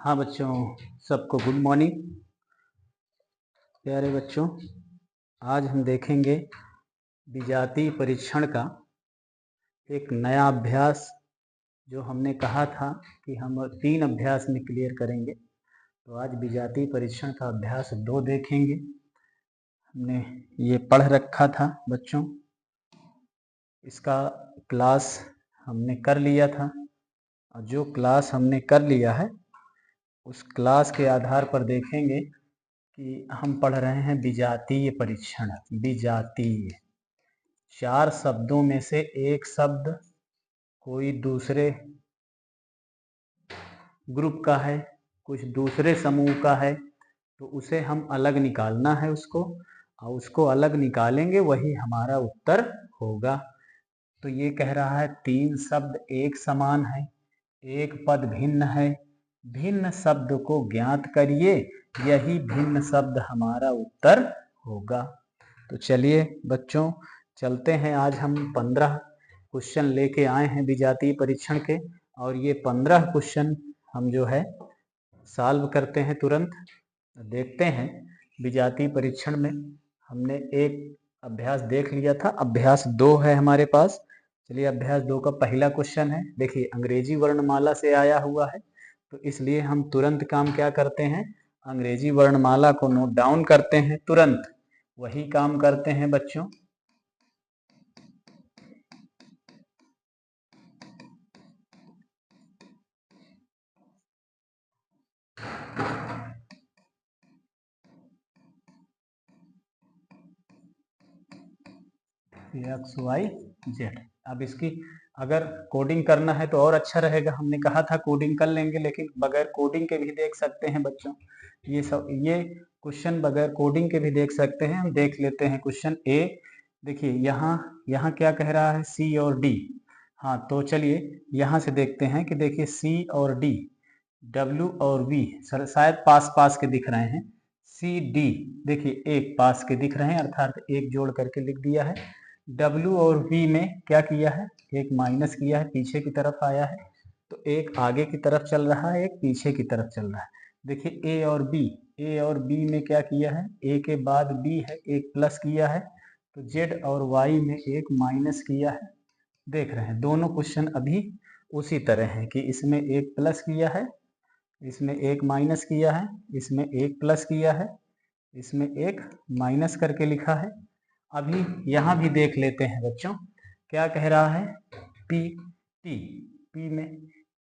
हाँ बच्चों, सबको गुड मॉर्निंग। प्यारे बच्चों, आज हम देखेंगे विजातीय परीक्षण का एक नया अभ्यास जो हमने कहा था कि हम 3 अभ्यास में क्लियर करेंगे। तो आज विजातीय परीक्षण का अभ्यास 2 देखेंगे। हमने ये पढ़ रखा था बच्चों, इसका क्लास हमने कर लिया था और जो क्लास हमने कर लिया है उस क्लास के आधार पर देखेंगे कि हम पढ़ रहे हैं विजातीय परीक्षण। विजातीय 4 शब्दों में से एक शब्द कोई दूसरे ग्रुप का है, कुछ दूसरे समूह का है, तो उसे हम अलग निकालना है उसको, और उसको अलग निकालेंगे वही हमारा उत्तर होगा। तो ये कह रहा है 3 शब्द एक समान है, एक पद भिन्न है, भिन्न शब्द को ज्ञात करिए, यही भिन्न शब्द हमारा उत्तर होगा। तो चलिए बच्चों चलते हैं। आज हम 15 क्वेश्चन लेके आए हैं विजातीय परीक्षण के, और ये 15 क्वेश्चन हम जो है सॉल्व करते हैं तुरंत। देखते हैं विजातीय परीक्षण में हमने एक अभ्यास देख लिया था, अभ्यास 2 है हमारे पास। चलिए अभ्यास 2 का पहला क्वेश्चन है। देखिए अंग्रेजी वर्णमाला से आया हुआ है, तो इसलिए हम तुरंत काम क्या करते हैं, अंग्रेजी वर्णमाला को नोट डाउन करते हैं, तुरंत वही काम करते हैं बच्चों। XYZ। अब इसकी अगर कोडिंग करना है तो और अच्छा रहेगा, हमने कहा था कोडिंग कर लेंगे, लेकिन बगैर कोडिंग के भी देख सकते हैं बच्चों। ये क्वेश्चन बगैर कोडिंग के भी देख सकते हैं। हम देख लेते हैं क्वेश्चन ए। देखिए यहाँ क्या कह रहा है, सी और डी। हाँ तो चलिए यहाँ से देखते हैं कि देखिए सी और डी, डब्ल्यू और वी शायद पास पास के दिख रहे हैं। सी डी देखिए एक पास के दिख रहे हैं, अर्थात एक जोड़ करके लिख दिया है। डब्ल्यू और वी में क्या किया है, एक माइनस किया है, पीछे की तरफ आया है। तो एक आगे की तरफ चल रहा है, एक पीछे की तरफ चल रहा है। देखिए ए और बी में क्या किया है, ए के बाद बी है, एक प्लस किया है। तो जेड और वाई में एक माइनस किया है। देख रहे हैं दोनों क्वेश्चन अभी उसी तरह है कि इसमें एक प्लस किया है, इसमें एक माइनस किया है, इसमें एक प्लस किया है, इसमें एक माइनस करके लिखा है। अभी यहाँ भी देख लेते हैं बच्चों, क्या कह रहा है, पी टी, पी में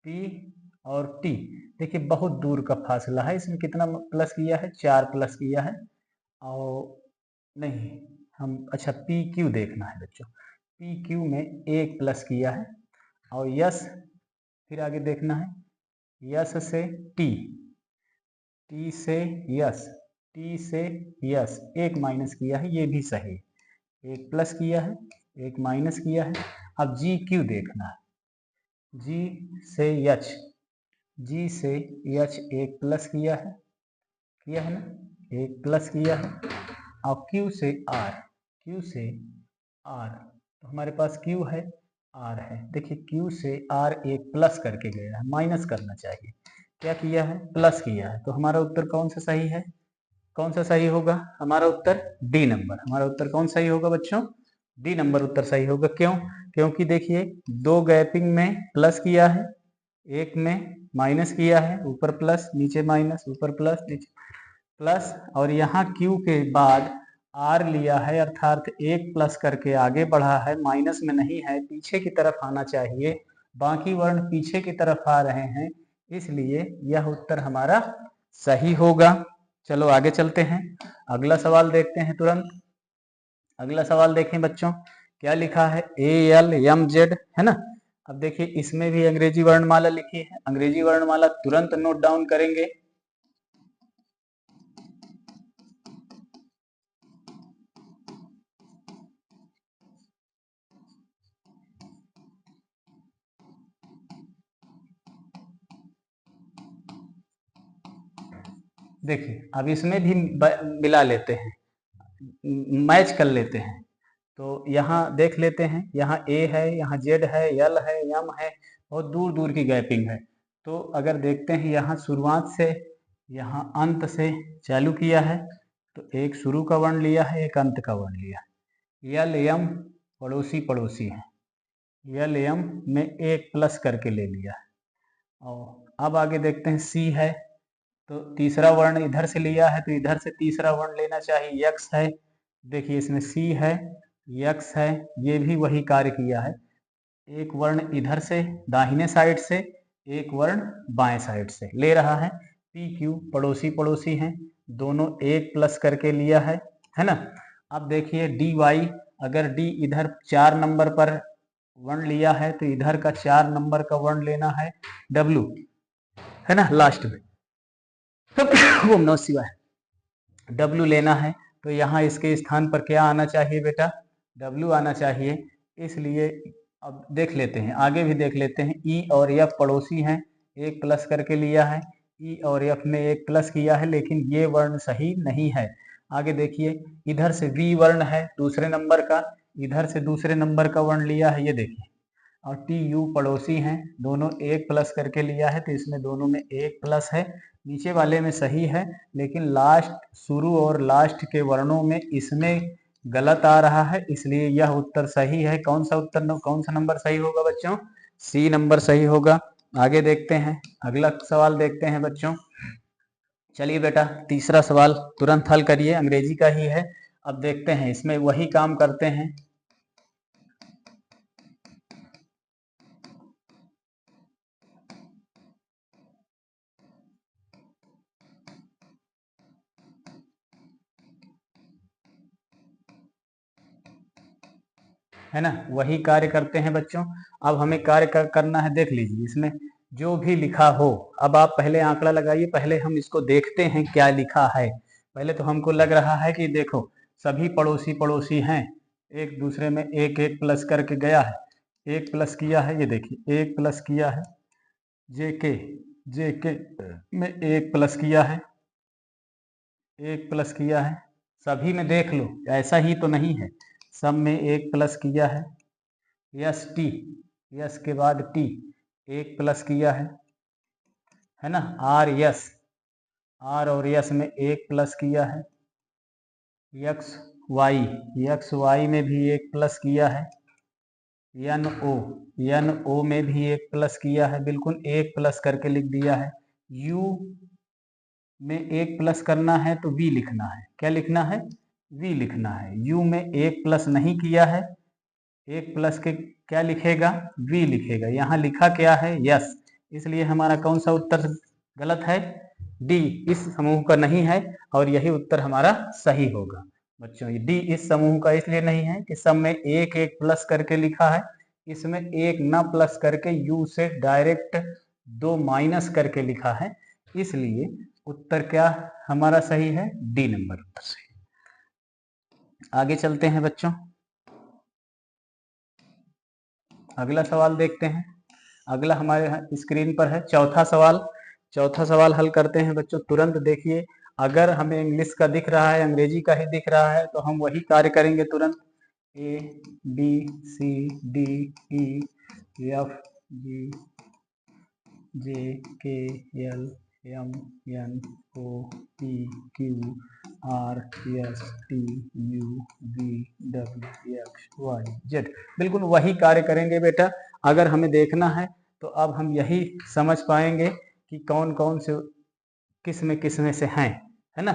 पी और टी। देखिए बहुत दूर का फासला है, इसमें कितना प्लस किया है, 4 प्लस किया है। और नहीं हम अच्छा पी क्यू देखना है बच्चों, पी क्यू में एक प्लस किया है। और यस फिर आगे देखना है, यस से टी, टी से यस, टी से यस एक माइनस किया है, ये भी सही, एक प्लस किया है, एक माइनस किया है। अब जी क्यू देखना है, जी से यच, जी से यच एक प्लस किया है ना, एक प्लस किया है। और क्यू से आर, क्यू से आर, तो हमारे पास क्यू है, आर है। देखिए क्यू से आर एक प्लस करके गया है, माइनस करना चाहिए, क्या किया है, प्लस किया है। तो हमारा उत्तर कौन सा सही है, कौन सा सही होगा, हमारा उत्तर डी नंबर। हमारा उत्तर कौन सही होगा बच्चों, डी नंबर उत्तर सही होगा। क्यों, क्योंकि देखिए 2 गैपिंग में प्लस किया है, एक में माइनस किया है, ऊपर प्लस नीचे माइनस, ऊपर प्लस नीचे प्लस, और यहाँ क्यू के बाद आर लिया है, अर्थात एक प्लस करके आगे बढ़ा है, माइनस में नहीं है, पीछे की तरफ आना चाहिए, बाकी वर्ण पीछे की तरफ आ रहे हैं, इसलिए यह उत्तर हमारा सही होगा। चलो आगे चलते हैं, अगला सवाल देखते हैं तुरंत। अगला सवाल देखें बच्चों, क्या लिखा है, ए एल एम जेड है ना। अब देखिए इसमें भी अंग्रेजी वर्णमाला लिखी है, अंग्रेजी वर्णमाला तुरंत नोट डाउन करेंगे। देखिए अब इसमें भी मिला लेते हैं, मैच कर लेते हैं। तो यहाँ देख लेते हैं, यहाँ ए है, यहाँ जेड है, यल है, यम है, बहुत दूर दूर की गैपिंग है। तो अगर देखते हैं यहाँ शुरुआत से यहाँ अंत से चालू किया है, तो एक शुरू का वर्ण लिया है, एक अंत का वर्ण लिया है। यल यम पड़ोसी पड़ोसी है, यल यम में एक प्लस करके ले लिया है। और अब आगे देखते हैं सी है, तो तीसरा वर्ण इधर से लिया है, तो इधर से तीसरा वर्ण लेना चाहिए। यक्स है, देखिए इसमें सी है, यक्स है, ये भी वही कार्य किया है। एक वर्ण इधर से दाहिने साइड से, एक वर्ण बाएं साइड से ले रहा है। पी क्यू पड़ोसी पड़ोसी हैं, दोनों एक प्लस करके लिया है ना। अब देखिए डी वाई, अगर डी इधर 4 नंबर पर वर्ण लिया है, तो इधर का 4 नंबर का वर्ण लेना है डब्लू, है ना, लास्ट में वो नो सिवाय डब्लू लेना है। तो यहाँ इसके स्थान पर क्या आना चाहिए बेटा, डब्लू आना चाहिए। इसलिए अब देख लेते हैं, आगे भी देख लेते हैं। ई और एफ पड़ोसी हैं, एक प्लस करके लिया है। ई और एफ में एक प्लस किया है, लेकिन ये वर्ण सही नहीं है। आगे देखिए, इधर से वी वर्ण है दूसरे नंबर का, इधर से दूसरे नंबर का वर्ण लिया है, ये देखिए। और टी यू पड़ोसी हैं, दोनों एक प्लस करके लिया है, तो इसमें दोनों में एक प्लस है। नीचे वाले में सही है, लेकिन लास्ट शुरू और लास्ट के वर्णों में इसमें गलत आ रहा है, इसलिए यह उत्तर सही है। कौन सा उत्तर, कौन सा नंबर सही होगा बच्चों, सी नंबर सही होगा। आगे देखते हैं, अगला सवाल देखते हैं बच्चों। चलिए बेटा, तीसरा सवाल तुरंत हल करिए, अंग्रेजी का ही है। अब देखते हैं, इसमें वही काम करते हैं। है ना, वही कार्य करते हैं बच्चों। अब हमें कार्य करना है, देख लीजिए इसमें जो भी लिखा हो। अब आप पहले आंकड़ा लगाइए, पहले हम इसको देखते हैं क्या लिखा है। पहले तो हमको लग रहा है कि देखो सभी पड़ोसी पड़ोसी हैं, एक दूसरे में एक एक प्लस करके गया है, एक प्लस किया है, ये देखिए एक प्लस किया है। जेके जेके में एक प्लस किया है, एक प्लस किया है। सभी में देख लो, ऐसा ही तो नहीं है, सब में एक प्लस किया है। यस टी, यस के बाद टी, एक प्लस किया है ना। आर यस, आर और यस में एक प्लस किया है। यक्स वाई, यक्स वाई में भी एक प्लस किया है। एन ओ, एन ओ में भी एक प्लस किया है, बिल्कुल एक प्लस करके लिख दिया है। यू में एक प्लस करना है तो वी लिखना है, क्या लिखना है, वी लिखना है। यू में एक प्लस नहीं किया है, एक प्लस के क्या लिखेगा, वी लिखेगा। यहाँ लिखा क्या है, यस, इसलिए हमारा कौन सा उत्तर गलत है, डी इस समूह का नहीं है, और यही उत्तर हमारा सही होगा बच्चों। डी इस समूह का इसलिए नहीं है कि सब में एक एक प्लस करके लिखा है, इसमें एक न प्लस करके यू से डायरेक्ट 2 माइनस करके लिखा है, इसलिए उत्तर क्या हमारा सही है, डी नंबर उत्तर सही। आगे चलते हैं बच्चों, अगला सवाल देखते हैं। अगला हमारे स्क्रीन पर है चौथा सवाल। चौथा सवाल हल करते हैं बच्चों, तुरंत देखिए। अगर हमें इंग्लिश का दिख रहा है, अंग्रेजी का ही दिख रहा है, तो हम वही कार्य करेंगे तुरंत। A B C D E F G J K L M N O P Q R S T U V W X Y Z, बिल्कुल वही कार्य करेंगे बेटा। अगर हमें देखना है तो अब हम यही समझ पाएंगे कि कौन कौन से किस में से हैं, है ना।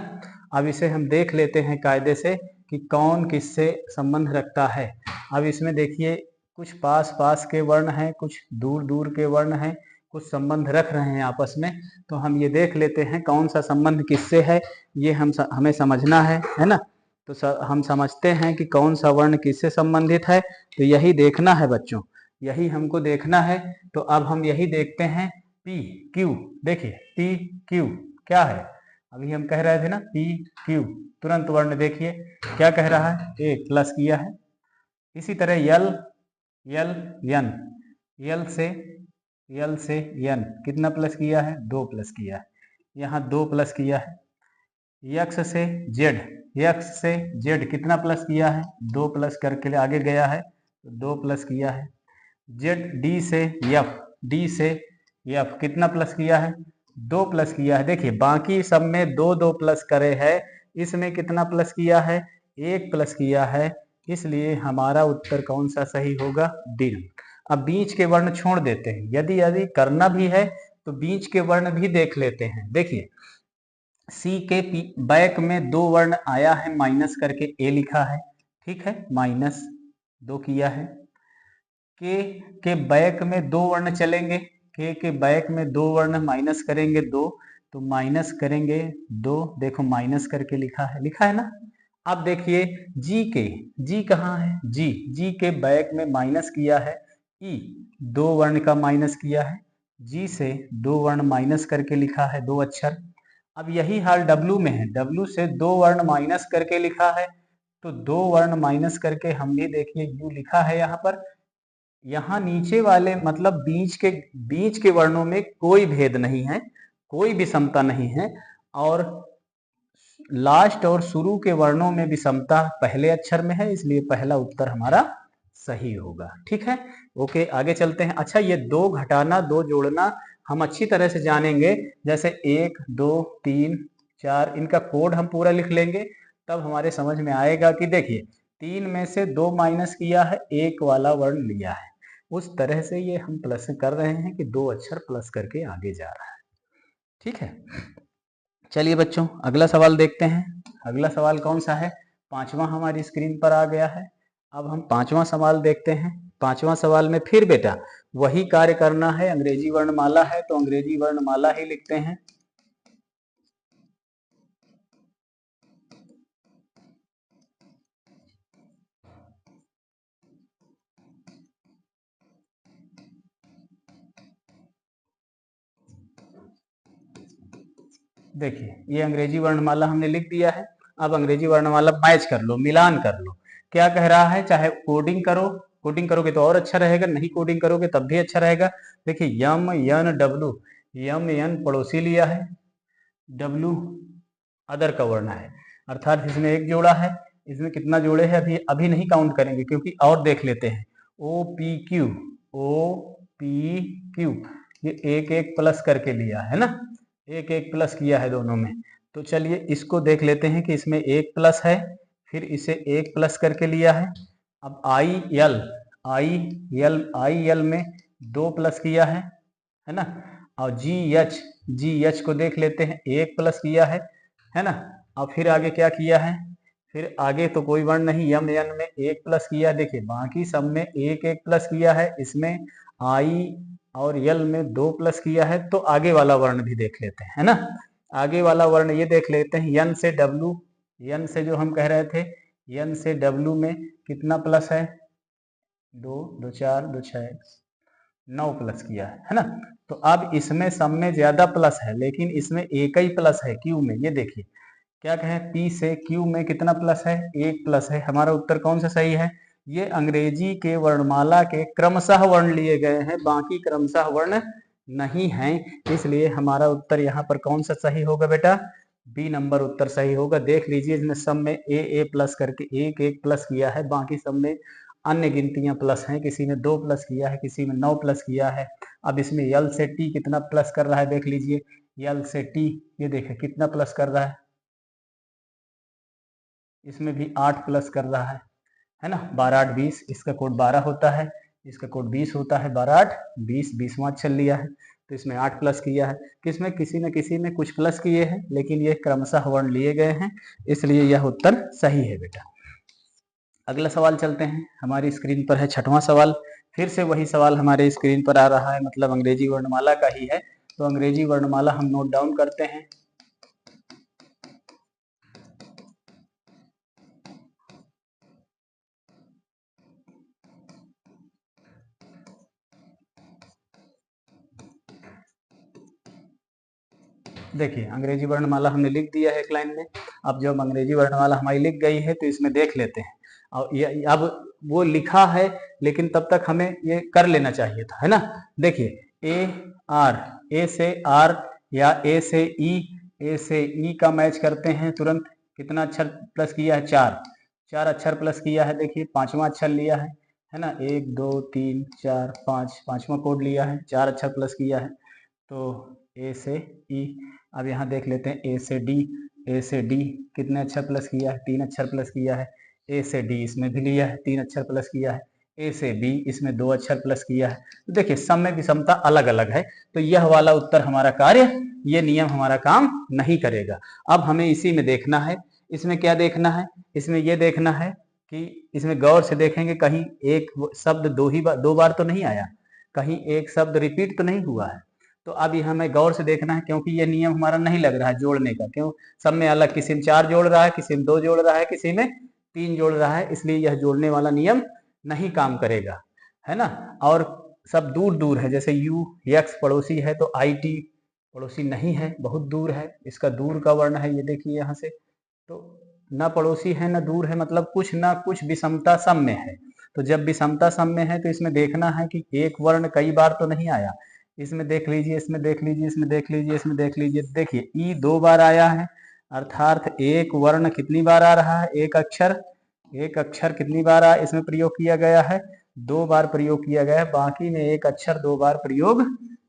अब इसे हम देख लेते हैं कायदे से कि कौन किससे संबंध रखता है। अब इसमें देखिए, कुछ पास पास के वर्ण हैं, कुछ दूर दूर के वर्ण हैं, कुछ संबंध रख रहे हैं आपस में। तो हम ये देख लेते हैं कौन सा संबंध किससे है, ये हमें समझना है ना। तो हम समझते हैं कि कौन सा वर्ण किससे संबंधित है, तो यही देखना है बच्चों, यही हमको देखना है। तो अब हम यही देखते हैं, पी क्यू, देखिए पी क्यू क्या है, अभी हम कह रहे थे ना पी क्यू, तुरंत वर्ण देखिए क्या कह रहा है, एक प्लस किया है। इसी तरह यल यल यन, यल से यन कितना प्लस किया है, 2 प्लस किया है, यहाँ 2 प्लस किया है। यक्स से जेड, यक्स से जेड कितना प्लस किया है, 2 प्लस करके आगे गया है, तो 2 प्लस किया है। जेड डी से एफ, डी से ये अब कितना प्लस किया है, 2 प्लस किया है। देखिए बाकी सब में 2 2 प्लस करे है, इसमें कितना प्लस किया है, 1 प्लस किया है, इसलिए हमारा उत्तर कौन सा सही होगा, डी। अब बीच के वर्ण छोड़ देते हैं, यदि यदि करना भी है तो बीच के वर्ण भी देख लेते हैं। देखिए सी के बैक में 2 वर्ण आया है, माइनस करके ए लिखा है, ठीक है, -2 किया है। के बैक में 2 वर्ण चलेंगे, के बैक में 2 वर्ण माइनस करेंगे 2, तो माइनस करेंगे 2, देखो माइनस करके लिखा है ना। अब देखिए जी कहाँ है, जी के बैक में माइनस किया है, ई 2 वर्ण का माइनस किया है, जी से 2 वर्ण माइनस करके लिखा है 2 अक्षर। अब यही हाल डब्लू में है, डब्लू से 2 वर्ण माइनस करके लिखा है, तो 2 वर्ण माइनस करके हम भी देखिए यू लिखा है यहाँ पर। यहाँ नीचे वाले मतलब बीच के वर्णों में कोई भेद नहीं है, कोई विषमता नहीं है, और लास्ट और शुरू के वर्णों में विषमता पहले अक्षर में है, इसलिए पहला उत्तर हमारा सही होगा। ठीक है, ओके आगे चलते हैं। अच्छा ये 2 घटाना 2 जोड़ना हम अच्छी तरह से जानेंगे, जैसे 1 2 3 4 इनका कोड हम पूरा लिख लेंगे, तब हमारे समझ में आएगा कि देखिए 3 में से 2 माइनस किया है, 1 वाला वर्ण लिया है, उस तरह से ये हम प्लस कर रहे हैं कि 2 अक्षर प्लस करके आगे जा रहा है। ठीक है, चलिए बच्चों अगला सवाल देखते हैं। अगला सवाल कौन सा है, 5वां हमारी स्क्रीन पर आ गया है। अब हम 5वां सवाल देखते हैं। 5वां सवाल में फिर बेटा वही कार्य करना है, अंग्रेजी वर्णमाला है तो अंग्रेजी वर्णमाला ही लिखते हैं। देखिए ये अंग्रेजी वर्णमाला हमने लिख दिया है। अब अंग्रेजी वर्णमाला मैच कर लो, मिलान कर लो। क्या कह रहा है, चाहे कोडिंग करो, कोडिंग करोगे तो और अच्छा रहेगा, नहीं कोडिंग करोगे तब भी अच्छा रहेगा। देखिए यम यन डब्लू, यम यन पड़ोसी लिया है, डब्लू अदर का वर्ण है, अर्थात इसमें एक जोड़ा है। इसमें कितना जोड़े हैं अभी अभी नहीं काउंट करेंगे, क्योंकि और देख लेते हैं। O P Q, O P Q, ये एक एक प्लस करके लिया है ना, एक एक प्लस किया है दोनों में। तो चलिए इसको देख लेते हैं कि इसमें एक प्लस है, फिर इसे एक प्लस करके लिया है। अब आई एल में 2 प्लस किया है ना। और जी एच को देख लेते हैं, एक प्लस किया है ना। और फिर आगे क्या किया है, फिर आगे तो कोई वर्ण नहीं, यम यन में 1 प्लस किया। देखिए बाकी सब में एक एक प्लस किया है, इसमें आई और यल में 2 प्लस किया है। तो आगे वाला वर्ण भी देख लेते हैं, है ना। आगे वाला वर्ण ये देख लेते हैं, यन से डब्लू, यन से जो हम कह रहे थे, यन से डब्लू में कितना प्लस है, 2 2 4 2 6 9 प्लस किया है ना। तो अब इसमें सब में ज्यादा प्लस है, लेकिन इसमें एक ही प्लस है क्यू में। ये देखिए क्या कहें, पी से क्यू में कितना प्लस है, 1 प्लस है। हमारा उत्तर कौन सा सही है, ये अंग्रेजी के वर्णमाला के क्रमशः वर्ण लिए गए हैं, बाकी क्रमशः वर्ण नहीं है, इसलिए हमारा उत्तर यहाँ पर कौन सा सही होगा बेटा, बी नंबर उत्तर सही होगा। देख लीजिए इसमें सब में ए प्लस करके एक एक प्लस किया है, बाकी सब में अन्य गिनतियां प्लस हैं, किसी ने 2 प्लस किया है, किसी में 9 प्लस किया है। अब इसमें यल से टी कितना प्लस कर रहा है, देख लीजिए यल से टी, ये देखिए कितना प्लस कर रहा है, इसमें भी 8 प्लस कर रहा है ना। 12 8 20, इसका कोड 12 होता है, इसका कोड 20 होता है, 12 8 20, 20वां चल लिया है, तो इसमें 8 प्लस किया है। किसमें, किसी न किसी में कुछ प्लस किए हैं, लेकिन ये क्रमशः वर्ण लिए गए हैं, इसलिए यह उत्तर सही है बेटा। अगला सवाल चलते हैं, हमारी स्क्रीन पर है 6वां सवाल। फिर से वही सवाल हमारे स्क्रीन पर आ रहा है, मतलब अंग्रेजी वर्णमाला का ही है, तो अंग्रेजी वर्णमाला हम नोट डाउन करते हैं। देखिए अंग्रेजी वर्णमाला हमने लिख दिया है एक लाइन में। अब जब अंग्रेजी वर्णमाला हमारी लिख गई है तो इसमें देख लेते हैं, और ये अब वो लिखा है, लेकिन तब तक हमें ये कर लेना चाहिए था, है ना। देखिए ए से आर या ए से ई का मैच करते हैं तुरंत। कितना अक्षर प्लस किया है, 4 अक्षर प्लस किया है। देखिए 5वां अक्षर लिया है ना, 1 2 3 4 5, 5वां कोड लिया है, 4 अक्षर प्लस किया है। तो ए से ई। अब यहाँ देख लेते हैं ए से डी। ए से डी कितने अक्षर प्लस किया है? 3 अक्षर प्लस किया है। ए से डी इसमें भी लिया है, 3 अक्षर प्लस किया है। ए से बी इसमें 2 अक्षर प्लस किया है। तो देखिए सम में विषमता अलग अलग है, तो यह वाला उत्तर हमारा कार्य, ये नियम हमारा काम नहीं करेगा। अब हमें इसी में देखना है, इसमें क्या देखना है? इसमें ये देखना है कि इसमें गौर से देखेंगे कहीं एक शब्द दो बार तो नहीं आया, कहीं एक शब्द रिपीट तो नहीं हुआ है। तो अब यह हमें गौर से देखना है, क्योंकि ये नियम हमारा नहीं लग रहा है जोड़ने का। क्यों? सब में अलग, किसी में 4 जोड़ रहा है, किसी में 2 जोड़ रहा है, किसी में 3 जोड़ रहा है, इसलिए यह जोड़ने वाला नियम नहीं काम करेगा, है ना। और सब दूर दूर है, जैसे यू यक्स पड़ोसी है, तो आई टी पड़ोसी नहीं है, बहुत दूर है, इसका दूर का वर्ण है, ये देखिए यहाँ से। तो ना पड़ोसी है ना दूर है, मतलब कुछ ना कुछ विषमता सम में है। तो जब विषमता सम में है तो इसमें देखना है कि एक वर्ण कई बार तो नहीं आया। इसमें देख लीजिए, इसमें देख लीजिए, इसमें देख लीजिए, इसमें देख लीजिए, देखिए ई 2 बार आया है, अर्थात एक वर्ण कितनी बार आ रहा है? एक अक्षर कितनी बार इसमें प्रयोग किया गया है? 2 बार प्रयोग किया गया है। बाकी में एक अक्षर 2 बार प्रयोग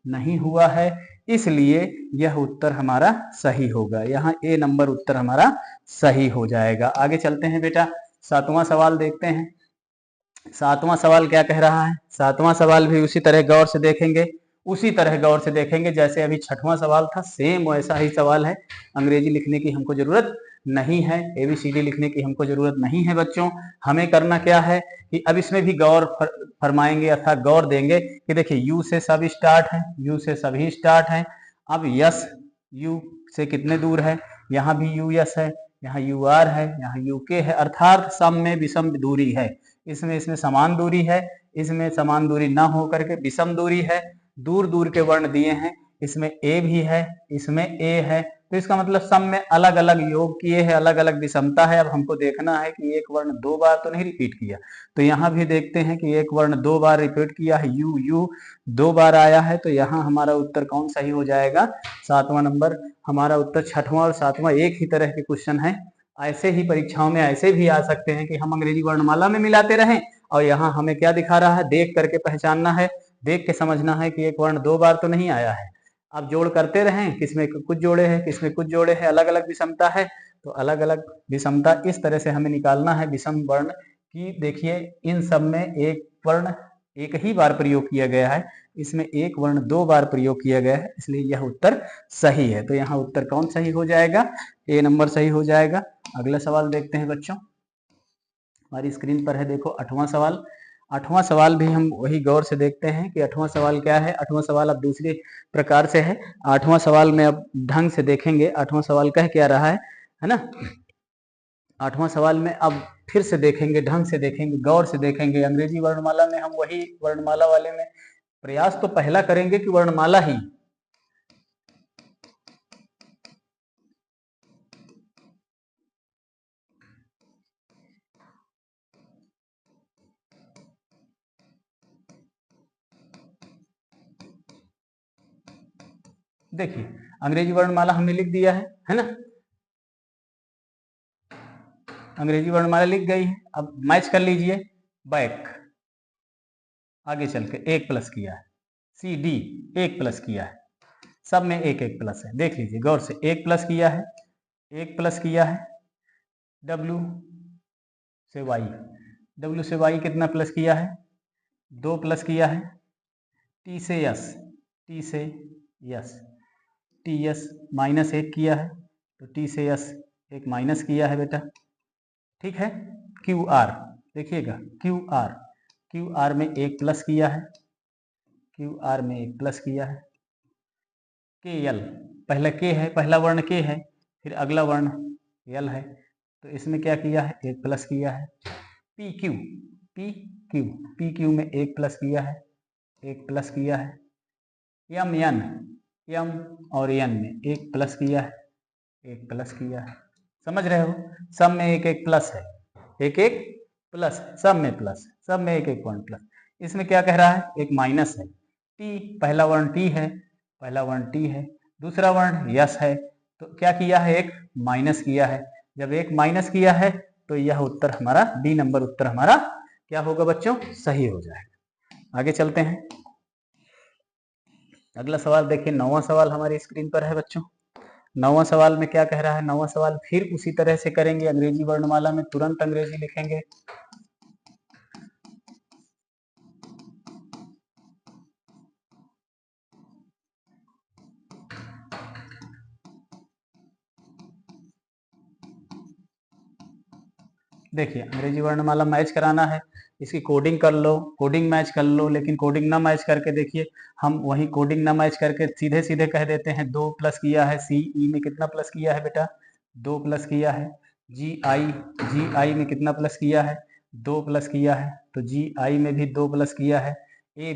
नहीं हुआ है, इसलिए यह उत्तर हमारा सही होगा। यहाँ ए नंबर उत्तर हमारा सही हो जाएगा। आगे चलते हैं बेटा, 7वां सवाल देखते हैं। 7वां सवाल क्या कह रहा है? 7वां सवाल भी उसी तरह गौर से देखेंगे, उसी तरह गौर से देखेंगे जैसे अभी 6वां सवाल था, सेम वैसा ही सवाल है। अंग्रेजी लिखने की हमको जरूरत नहीं है, एबीसीडी लिखने की हमको जरूरत नहीं है बच्चों। हमें करना क्या है कि अब इसमें भी गौर फरमाएंगे अर्थात गौर देंगे कि देखिए यू से सब स्टार्ट है, यू से सभी स्टार्ट है। अब यस यू से कितने दूर है? यहाँ भी यू यस है, यहाँ यू आर है, यहाँ यू के है, अर्थात सम में विषम दूरी है। इसमें समान दूरी है, इसमें समान दूरी ना हो करके विषम दूरी है। दूर दूर के वर्ण दिए हैं, इसमें ए भी है, इसमें ए है, तो इसका मतलब सम में अलग अलग योग किए हैं, अलग अलग विषमता है। अब हमको देखना है कि एक वर्ण 2 बार तो नहीं रिपीट किया। तो यहाँ भी देखते हैं कि एक वर्ण 2 बार रिपीट किया है, यू यू 2 बार आया है, तो यहाँ हमारा उत्तर कौन सही हो जाएगा? 7वां नंबर हमारा उत्तर। 6वां और 7वां एक ही तरह के क्वेश्चन है, ऐसे ही परीक्षाओं में ऐसे भी आ सकते हैं कि हम अंग्रेजी वर्णमाला में मिलाते रहें, और यहाँ हमें क्या दिखा रहा है? देख करके पहचानना है, देख के समझना है कि एक वर्ण 2 बार तो नहीं आया है। अब जोड़ करते रहें, किसमें कुछ जोड़े हैं, किसमें कुछ जोड़े हैं, अलग अलग विषमता है, तो अलग अलग विषमता इस तरह से हमें निकालना है विषम वर्ण की। देखिए इन सब में एक वर्ण एक ही बार प्रयोग किया गया है, इसमें एक वर्ण 2 बार प्रयोग किया गया है, इसलिए यह उत्तर सही है। तो यहाँ उत्तर कौन सही हो जाएगा? ए नंबर सही हो जाएगा। अगला सवाल देखते हैं बच्चों, हमारी स्क्रीन पर है, देखो 8वां सवाल। 8वां सवाल भी हम वही गौर से देखते हैं कि 8वां सवाल क्या है। 8वां सवाल अब दूसरे प्रकार से है। 8वां सवाल में अब ढंग से देखेंगे 8वां सवाल कह क्या रहा है ना। 8वां सवाल में अब फिर से देखेंगे, ढंग से देखेंगे, गौर से देखेंगे। अंग्रेजी वर्णमाला में हम वही वर्णमाला वाले में प्रयास तो पहला करेंगे कि वर्णमाला ही, देखिए अंग्रेजी वर्णमाला हमने लिख दिया है ना, अंग्रेजी वर्णमाला लिख गई है। अब मैच कर लीजिए, बैक आगे चल के 1 प्लस किया है, सी डी 1 प्लस किया है, सब में 1 1 प्लस है। देख लीजिए गौर से, 1 प्लस किया है, 1 प्लस किया है, डब्ल्यू से वाई, डब्ल्यू से वाई कितना प्लस किया है? 2 प्लस किया है, टी से यस, टी से यस, टी यस माइनस 1 किया है, तो टी से यस 1 माइनस किया है बेटा, ठीक है। क्यू आर देखिएगा, क्यू आर में 1 प्लस किया है, क्यू आर में 1 प्लस किया है। के एल, पहला के है, पहला वर्ण के है, फिर अगला वर्ण एल है, तो इसमें क्या किया है? 1 प्लस किया है। P Q, P Q, P Q में 1 प्लस किया है, 1 प्लस किया है। एम एन, एम और एन में 1 प्लस किया है, 1 प्लस किया है। समझ रहे हो? सब में 1 1 प्लस है, 1 1 प्लस, सब में प्लस, सब में 1 1 पॉइंट प्लस। इसमें क्या कह रहा है? एक माइनस है। टी, पहला वर्ण टी है, पहला वर्ण टी है, दूसरा वर्ण यस है, तो क्या किया है? एक माइनस किया है। जब एक माइनस किया है तो यह उत्तर हमारा, डी नंबर उत्तर हमारा क्या होगा बच्चों? सही हो जाएगा। आगे चलते हैं, अगला सवाल देखिए, 9वां सवाल हमारी स्क्रीन पर है बच्चों। 9वां सवाल में क्या कह रहा है? 9वां सवाल फिर उसी तरह से करेंगे, अंग्रेजी वर्णमाला में तुरंत अंग्रेजी लिखेंगे। देखिए, अंग्रेजी वर्णमाला मैच कराना है, इसकी कोडिंग कर लो, कोडिंग मैच कर लो, लेकिन कोडिंग ना मैच करके देखिए, हम वही कोडिंग ना मैच करके सीधे सीधे कह देते हैं 2 प्लस किया है, सी ई में कितना प्लस किया है बेटा? 2 प्लस किया है। जी आई में कितना प्लस किया है? 2 प्लस किया है। तो जी आई में भी 2 प्लस किया है। ए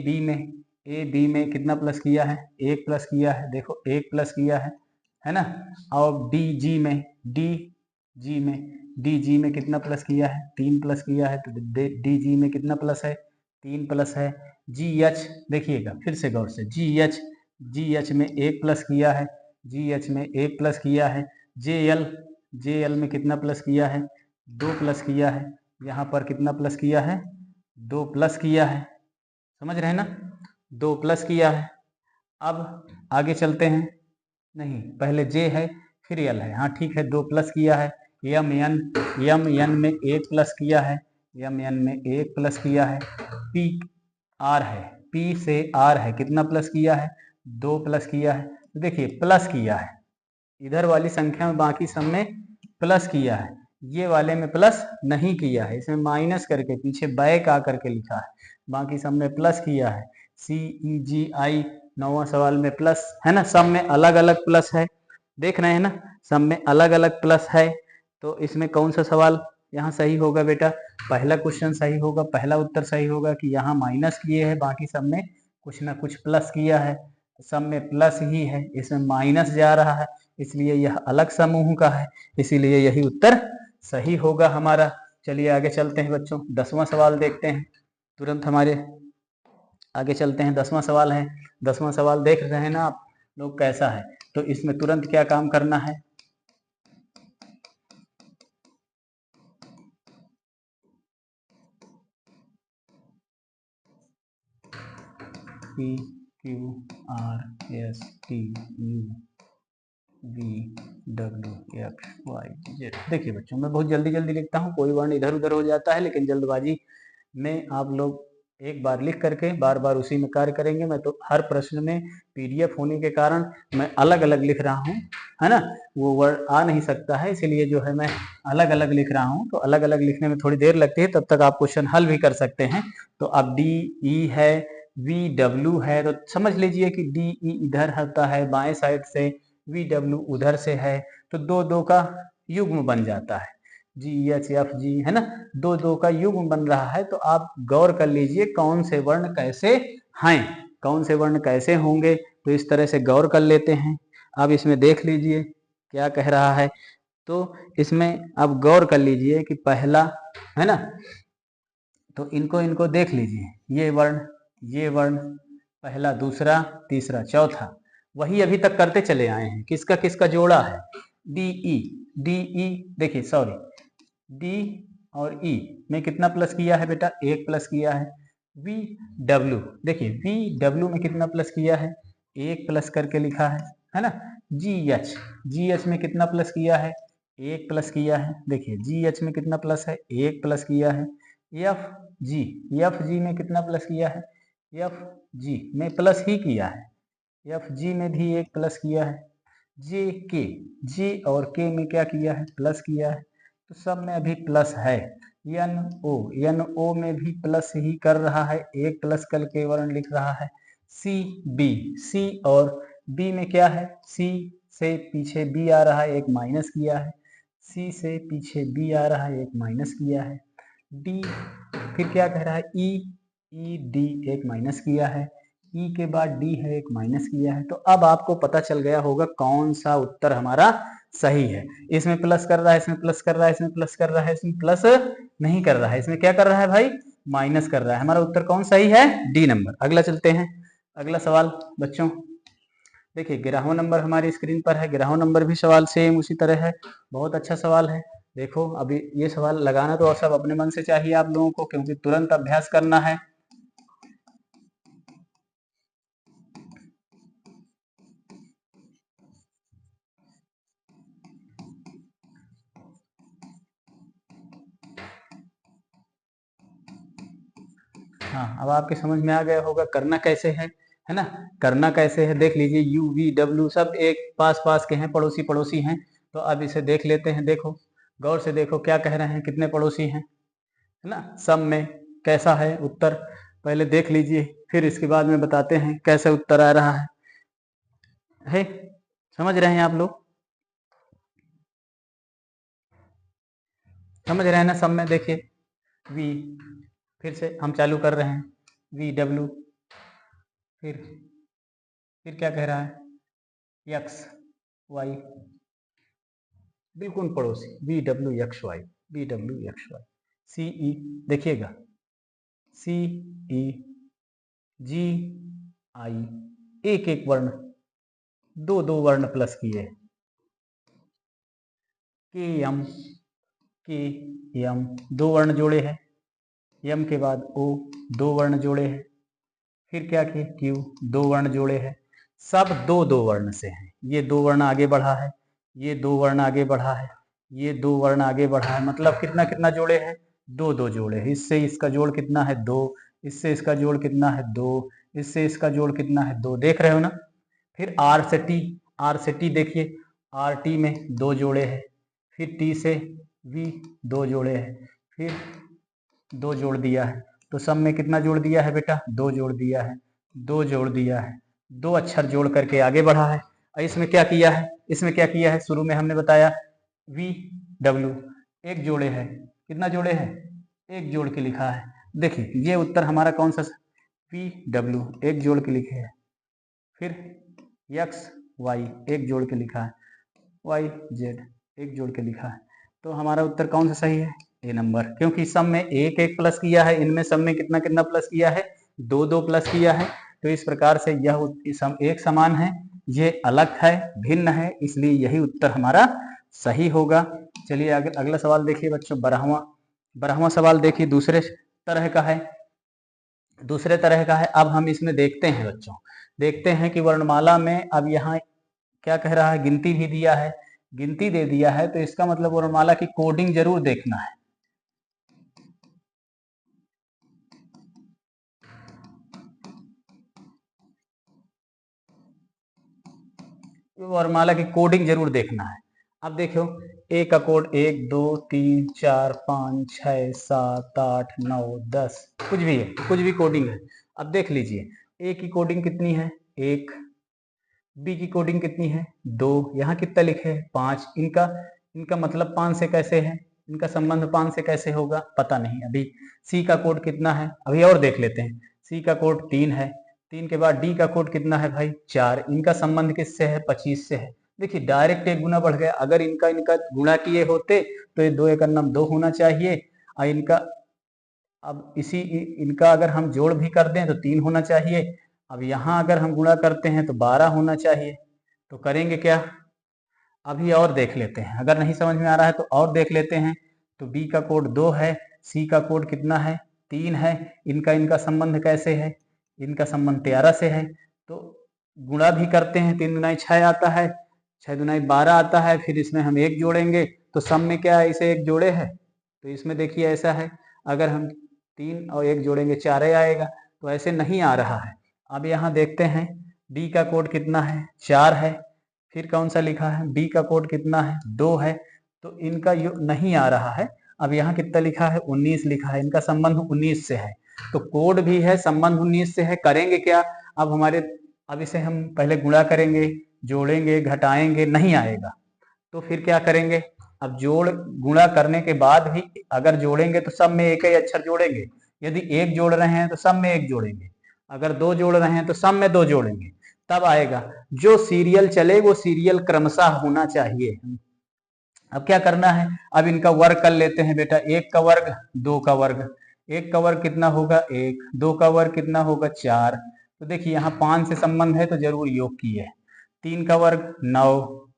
बी में कितना प्लस किया है? 1 प्लस किया है। देखो 1 प्लस किया है ना? और डी जी में कितना प्लस किया है? 3 प्लस किया है। तो डी जी में कितना प्लस है? 3 प्लस है। जी एच देखिएगा फिर से गौर से, जी एच में 1 प्लस किया है, जी एच में 1 प्लस किया है। जे एल में कितना प्लस किया है? 2 प्लस किया है। यहाँ पर कितना प्लस किया है? 2 प्लस किया है। समझ रहे हैं ना? 2 प्लस किया है। अब आगे चलते हैं। नहीं, पहले जे है फिर एल है। हाँ ठीक है, 2 प्लस किया है। यम एन में 1 प्लस किया है, यम एन में 1 प्लस किया है। पी आर है, पी से आर है, कितना प्लस किया है? 2 प्लस किया है। तो देखिए प्लस किया है, इधर वाली संख्या में बाकी सब में प्लस किया है, ये वाले में प्लस नहीं किया है, इसमें माइनस करके पीछे बैक आकर के लिखा है, बाकी सब में प्लस किया है। सी ई जी आई 9वां सवाल में प्लस है ना, सब में अलग अलग प्लस है, देख रहे हैं ना, सब में अलग अलग प्लस है। तो इसमें कौन सा सवाल यहाँ सही होगा बेटा? पहला क्वेश्चन सही होगा, पहला उत्तर सही होगा कि यहाँ माइनस किए हैं, बाकी सब में कुछ ना कुछ प्लस किया है, सब में प्लस ही है, इसमें माइनस जा रहा है, इसलिए यह अलग समूह का है, इसीलिए यही उत्तर सही होगा हमारा। चलिए आगे चलते हैं बच्चों, 10वां सवाल देखते हैं, तुरंत हमारे आगे चलते हैं। 10वां सवाल है, 10वां सवाल देख रहे हैं ना आप लोग कैसा है? तो इसमें तुरंत क्या काम करना है? P Q R S T U V W X Y Z. देखिए बच्चों, मैं बहुत जल्दी जल्दी लिखता हूँ, कोई वर्ण इधर उधर हो जाता है, लेकिन जल्दबाजी में आप लोग एक बार लिख करके बार बार उसी में कार्य करेंगे। मैं तो हर प्रश्न में पीडीएफ होने के कारण मैं अलग अलग लिख रहा हूँ, है ना, वो वर्ड आ नहीं सकता है, इसीलिए जो है मैं अलग अलग लिख रहा हूँ। तो अलग अलग लिखने में थोड़ी देर लगती है, तब तक आप क्वेश्चन हल भी कर सकते हैं। तो अब डी ई है, वी डब्ल्यू है, तो समझ लीजिए कि डी ई इधर होता है बाएं साइड से, वी डब्ल्यू उधर से है, तो दो दो का युग्म बन जाता है, जी एच एफ जी, है ना, दो दो का युग्म बन रहा है। तो आप गौर कर लीजिए कौन से वर्ण कैसे हैं, कौन से वर्ण कैसे होंगे, तो इस तरह से गौर कर लेते हैं। अब इसमें देख लीजिए क्या कह रहा है, तो इसमें अब गौर कर लीजिए कि पहला, है ना, तो इनको देख लीजिए, ये वर्ण पहला, दूसरा, तीसरा, चौथा, वही अभी तक करते चले आए हैं। किसका किसका जोड़ा है? डी ई देखिए, सॉरी, डी और ई में कितना प्लस किया है बेटा? 1 प्लस किया है। वी डब्ल्यू, देखिए वी डब्ल्यू में कितना प्लस किया है? 1 प्लस करके लिखा है ना। जी एच में कितना प्लस किया है? 1 प्लस किया है। देखिए जी एच में कितना प्लस है? 1 प्लस किया है। एफ जी, एफ जी में कितना प्लस किया है? एफ जी में प्लस ही किया है, एफ जी में भी 1 प्लस किया है। जे के, जे और के में क्या किया है? प्लस किया है, तो सब में अभी प्लस है। एन ओ में भी प्लस ही कर रहा है, 1 प्लस करके वर्ण लिख रहा है। सी और बी में क्या है? सी से पीछे बी आ रहा है, 1 माइनस किया है। सी से पीछे बी आ रहा है, 1 माइनस किया है। डी फिर क्या कह रहा है? ई डी 1 माइनस किया है, ई के बाद डी है, 1 माइनस किया है। तो अब आपको पता चल गया होगा कौन सा उत्तर हमारा सही है। इसमें प्लस कर रहा है, इसमें प्लस कर रहा है, इसमें प्लस कर रहा है, इसमें प्लस नहीं कर रहा है, इसमें क्या कर रहा है भाई? माइनस कर रहा है। हमारा उत्तर कौन सही है? D number. अगला चलते हैं, अगला सवाल बच्चों देखिए, 11वां नंबर हमारी स्क्रीन पर है। 11वां नंबर भी सवाल सेम उसी तरह है, बहुत अच्छा सवाल है। देखो अभी ये सवाल लगाना तो सब अपने मन से चाहिए आप लोगों को, क्योंकि तुरंत अभ्यास करना है। हाँ, अब आपके समझ में आ गया होगा करना कैसे है ना। करना कैसे है देख लीजिए, यू वी डब्ल्यू सब एक पास पास के हैं, पड़ोसी पड़ोसी हैं। तो अब इसे देख लेते हैं, देखो गौर से देखो क्या कह रहे हैं, कितने पड़ोसी हैं, है ना। सब में कैसा है उत्तर, पहले देख लीजिए, फिर इसके बाद में बताते हैं कैसे उत्तर आ रहा है। समझ रहे हैं आप लोग, समझ रहे हैं ना। सब में देखिए वी, फिर से हम चालू कर रहे हैं, वी डब्ल्यू, फिर क्या कह रहा है, एक्स वाई, बिल्कुल पड़ोसी, B W X Y, B W X Y, C E, देखिएगा सी ई जी आई, एक एक वर्ण, दो दो वर्ण प्लस किए, के एम दो वर्ण जोड़े हैं, यम के बाद ओ दो वर्ण जोड़े हैं, फिर क्या किए क्यू दो वर्ण जोड़े हैं, सब दो दो वर्ण से हैं। ये दो वर्ण आगे बढ़ा है, ये दो वर्ण आगे बढ़ा है, ये दो वर्ण आगे बढ़ा है, मतलब कितना कितना जोड़े हैं, दो दो जोड़े हैं। इससे इसका जोड़ कितना है, दो, इससे इसका जोड़ कितना है, दो, इससे इसका जोड़ कितना है, दो, देख रहे हो ना। फिर आर से टी, आर से टी देखिए, आर टी में दो जोड़े हैं, फिर टी से वी दो जोड़े हैं, फिर दो जोड़ दिया है, तो सब में कितना जोड़ दिया है बेटा, दो जोड़ दिया है, दो जोड़ दिया है, दो अक्षर जोड़ करके आगे बढ़ा है। और इसमें क्या किया है, इसमें क्या किया है, शुरू में हमने बताया वी डब्ल्यू एक जोड़े है, कितना जोड़े है, एक जोड़ के लिखा है। देखिए ये उत्तर हमारा कौन सा, वी डब्ल्यू एक जोड़ के लिखे है, फिर एक्स वाई एक जोड़ के लिखा है, वाई जेड एक जोड़ के लिखा है। तो हमारा उत्तर कौन सा सही है, ए नंबर, क्योंकि सब में एक एक प्लस किया है, इनमें सब में कितना कितना प्लस किया है, दो दो प्लस किया है। तो इस प्रकार से यह एक समान है, ये अलग है, भिन्न है, इसलिए यही उत्तर हमारा सही होगा। चलिए अगला सवाल देखिए बच्चों, 12वां सवाल देखिए, दूसरे तरह का है, दूसरे तरह का है। अब हम इसमें देखते हैं बच्चों, देखते हैं कि वर्णमाला में अब यहाँ क्या कह रहा है, गिनती भी दिया है, गिनती दे दिया है, तो इसका मतलब वर्णमाला की कोडिंग जरूर देखना है। वर्णमाला की कोडिंग जरूर देखना है। अब देखो ए का कोड 1 2 3 4 5 6 7 8 9 10, कुछ भी है, कुछ भी कोडिंग है। अब देख लीजिए ए की कोडिंग कितनी है, 1, बी की कोडिंग कितनी है, 2, यहाँ कितना लिखे है, 5। इनका इनका मतलब 5 से कैसे है, इनका संबंध 5 से कैसे होगा, पता नहीं अभी। सी का कोड कितना है, अभी और देख लेते हैं। सी का कोड 3 है, 3 के बाद डी का कोड कितना है भाई, 4। इनका संबंध किससे है, 25 से है। देखिए डायरेक्ट एक गुना बढ़ गया, अगर इनका इनका गुणा किए होते तो ये 2 एक अन्नम 2 होना चाहिए, और इनका अब इनका अगर हम जोड़ भी कर दें तो 3 होना चाहिए। अब यहाँ अगर हम गुणा करते हैं तो 12 होना चाहिए। तो करेंगे क्या, अभी और देख लेते हैं, अगर नहीं समझ में आ रहा है तो और देख लेते हैं। तो बी का कोड 2 है, सी का कोड कितना है, 3 है। इनका इनका संबंध कैसे है, इनका संबंध 13 से है। तो गुणा भी करते हैं, 3 दुनाई 6 आता है, 6 दुनाई 12 आता है, फिर इसमें हम 1 जोड़ेंगे, तो सब में क्या है, इसे 1 जोड़े है। तो इसमें देखिए ऐसा है, अगर हम 3 और 1 जोड़ेंगे 4 आएगा, तो ऐसे नहीं आ रहा है। अब यहाँ देखते हैं डी का कोड कितना है, 4 है, फिर कौन सा लिखा है, बी का कोड कितना है, 2 है, तो इनका नहीं आ रहा है। अब यहाँ कितना लिखा है, 19 लिखा है, इनका संबंध 19 से है। तो कोड भी है, संबंध 19 से है, करेंगे क्या, अब इसे हम पहले गुणा करेंगे, जोड़ेंगे, घटाएंगे, नहीं आएगा। तो फिर क्या करेंगे, अब जोड़ गुणा करने के बाद भी अगर जोड़ेंगे तो सब में एक ही अक्षर जोड़ेंगे, यदि एक जोड़ रहे हैं तो सब में एक जोड़ेंगे, अगर दो जोड़ रहे हैं तो सब में दो जोड़ेंगे, तब आएगा। जो सीरियल चले वो सीरियल क्रमशः होना चाहिए। अब क्या करना है, अब इनका वर्ग कर लेते हैं बेटा, 1 का वर्ग 2 का वर्ग, 1 का वर्ग कितना होगा 1, 2 का वर्ग कितना होगा 4। तो देखिए यहाँ 5 से संबंध है तो जरूर योग की है। 3 का वर्ग 9,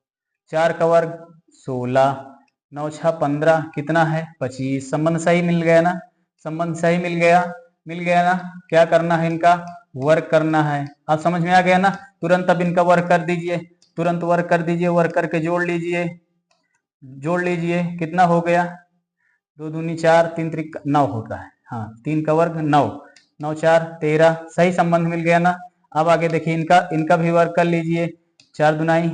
4 का वर्ग 16, 9 6 15 कितना है 25। संबंध सही मिल गया ना, संबंध सही मिल गया ना। क्या करना है, इनका वर्ग करना है। अब समझ में आ गया ना, तुरंत अब इनका वर्ग कर दीजिए, तुरंत वर्ग कर दीजिए, वर्ग करके जोड़ लीजिए, कितना हो गया, 2 दूनी 4, 3 त्रिक 9 होता है, हाँ 3 का वर्ग 9, 9 4 13, सही संबंध मिल गया ना। अब आगे देखिए इनका भी वर्क कर लीजिए। 4 दुनाई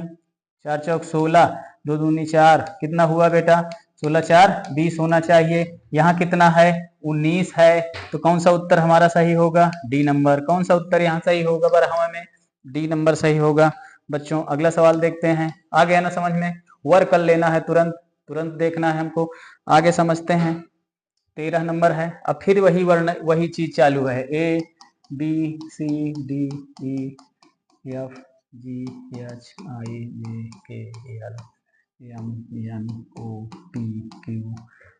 4 चौक 16, 2 दूनी 4, कितना हुआ बेटा 16 4 20 होना चाहिए। यहाँ कितना है 19 है, तो कौन सा उत्तर हमारा सही होगा, डी नंबर। कौन सा उत्तर यहाँ सही होगा बराबर में, डी नंबर सही होगा। बच्चों अगला सवाल देखते हैं, आ गया ना समझ में, वर्क कर लेना है, तुरंत तुरंत देखना है हमको, आगे समझते हैं। 13 नंबर है। अब फिर वही चीज चालू है, A B C D E F G H I J K L M N O P Q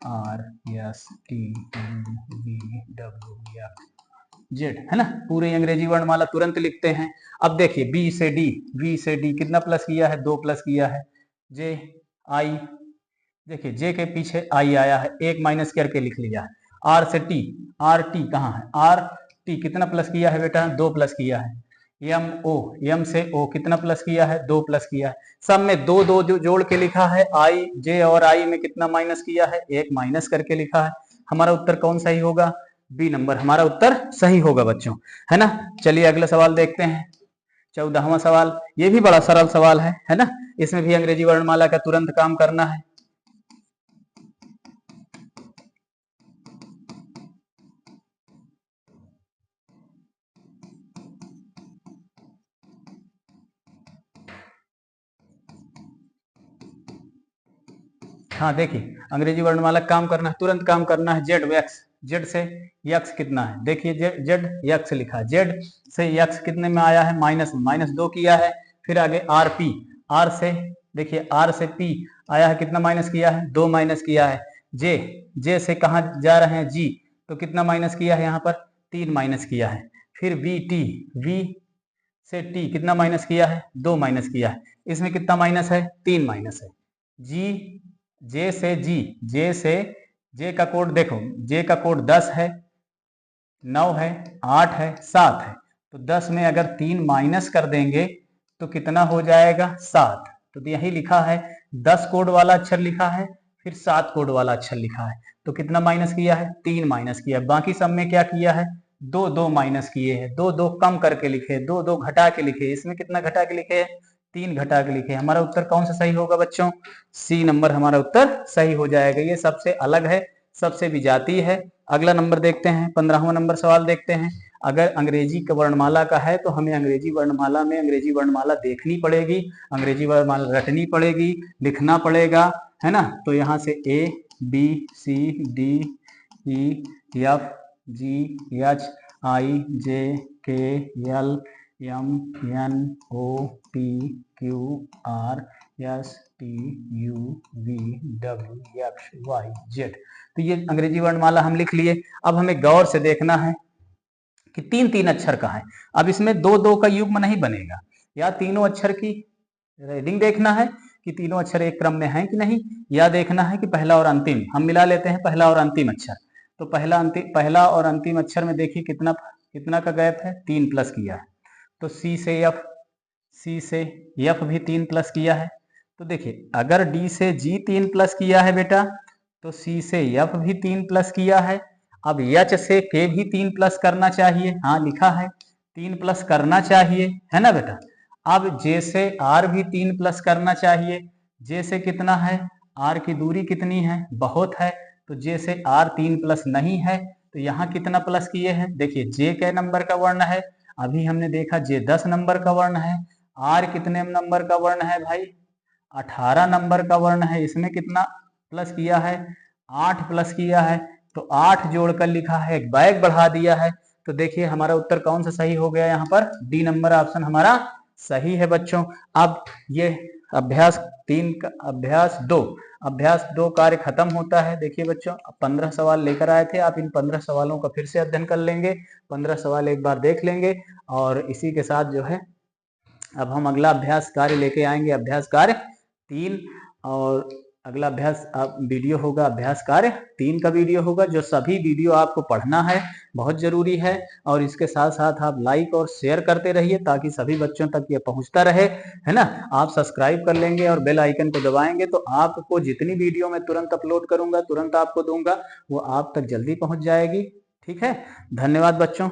R S T U V W X Z, है ना। पूरे अंग्रेजी वर्णमाला तुरंत लिखते हैं। अब देखिए बी से डी, वी से डी कितना प्लस किया है, 2 प्लस किया है। जे आई, देखिए जे के पीछे आई आया है, 1 माइनस करके लिख लिया है। आर से टी, आर टी कहाँ है, आर टी कितना प्लस किया है बेटा, 2 प्लस किया है। एम ओ, एम से ओ कितना प्लस किया है, 2 प्लस किया है। सब में 2 2 जो जोड़ के लिखा है। आई जे और आई में कितना माइनस किया है, 1 माइनस करके लिखा है। हमारा उत्तर कौन सही होगा, बी नंबर हमारा उत्तर सही होगा बच्चों, है ना। चलिए अगला सवाल देखते हैं, 14वां सवाल। ये भी बड़ा सरल सवाल है ना। इसमें भी अंग्रेजी वर्णमाला का तुरंत काम करना है। हाँ देखिए अंग्रेजी वर्णमाला काम करना है, तुरंत काम करना है। जेड एक्स, जेड से यक्स कितना है, देखिए जेड यक्स लिखा है। जेड से यक्स कितने में आया है, -2 किया है। फिर आगे आर पी, आर से देखिए आर से पी आया है, कितना माइनस किया है, 2 माइनस किया है। जे, जे से कहा जा रहे हैं जी, तो कितना माइनस किया है यहाँ पर, 3 माइनस किया है। फिर वी टी, वी से टी कितना माइनस किया है, 2 माइनस किया है। इसमें कितना माइनस है, 3 माइनस है। जी, जे से जी, जे से जे का कोड देखो, जे का कोड 10 है, 9 है, 8 है, 7 है। तो 10 में अगर 3 माइनस कर देंगे तो कितना हो जाएगा, 7। तो यही लिखा है, 10 कोड वाला अक्षर लिखा है, फिर 7 कोड वाला अक्षर लिखा है। तो कितना माइनस किया है, 3 माइनस किया है। बाकी सब में क्या किया है, 2 2 माइनस किए हैं, 2 2 कम करके लिखे, 2 2 घटा के लिखे। इसमें कितना घटा के लिखे, 3 घटा के लिखे। हमारा उत्तर कौन सा सही होगा बच्चों, सी नंबर हमारा उत्तर सही हो जाएगा। ये सबसे अलग है, सबसे विजातीय है। अगला नंबर देखते हैं, 15वां नंबर सवाल देखते हैं। अगर अंग्रेजी का वर्णमाला का है तो हमें अंग्रेजी वर्णमाला में अंग्रेजी वर्णमाला देखनी पड़ेगी, अंग्रेजी वर्णमाला रटनी पड़ेगी, लिखना पड़ेगा, है ना। तो यहाँ से A B C D E F G H I J K L M N O P Q R S T U V W X Y Z. तो ये अंग्रेजी वर्णमाला हम लिख लिए। अब हमें गौर से देखना है कि 3 3 अक्षर का है। अब इसमें 2 2 का युग्म नहीं बनेगा, या तीनों अक्षर की रीडिंग देखना है कि तीनों अक्षर एक क्रम में हैं कि नहीं, या देखना है कि पहला और अंतिम। हम मिला लेते हैं पहला और अंतिम अक्षर। तो पहला और अंतिम अक्षर में देखिए कितना कितना का गैप है, 3 प्लस किया है। तो सी से एफ, सी से एफ भी 3 प्लस किया है। तो देखिए अगर डी से जी 3 प्लस किया है बेटा, तो सी से एफ भी 3 प्लस किया है। अब एच से के भी 3 प्लस करना चाहिए, हाँ लिखा है 3 प्लस करना चाहिए, है ना बेटा। अब जे से आर भी 3 प्लस करना चाहिए। जे से कितना है, आर की दूरी कितनी है, बहुत है, तो जे से आर 3 प्लस नहीं है। तो यहाँ कितना प्लस किए हैं, देखिए जे के नंबर का वर्ण है, अभी हमने देखा जे 10 नंबर का वर्ण है। आर कितने नंबर का वर्ण है भाई, 18 नंबर का वर्ण है। इसमें कितना प्लस किया है, 8 प्लस किया है। तो 8 जोड़कर लिखा है, एक बैग बढ़ा दिया है। तो देखिए हमारा उत्तर कौन सा सही हो गया, यहाँ पर डी नंबर ऑप्शन हमारा सही है बच्चों। अब ये अभ्यास 3 का अभ्यास 2 कार्य खत्म होता है। देखिए बच्चों 15 सवाल लेकर आए थे, आप इन 15 सवालों का फिर से अध्ययन कर लेंगे, 15 सवाल एक बार देख लेंगे। और इसी के साथ जो है अब हम अगला अभ्यास कार्य लेके आएंगे, अभ्यास कार्य 3। और अगला अभ्यास वीडियो होगा, अभ्यास कार्य 3 का वीडियो होगा, जो सभी वीडियो आपको पढ़ना है, बहुत जरूरी है। और इसके साथ साथ आप लाइक और शेयर करते रहिए ताकि सभी बच्चों तक ये पहुंचता रहे, है ना। आप सब्सक्राइब कर लेंगे और बेल आइकन को दबाएंगे तो आपको जितनी वीडियो मैं तुरंत अपलोड करूंगा, तुरंत आपको दूंगा, वो आप तक जल्दी पहुंच जाएगी। ठीक है, धन्यवाद बच्चों।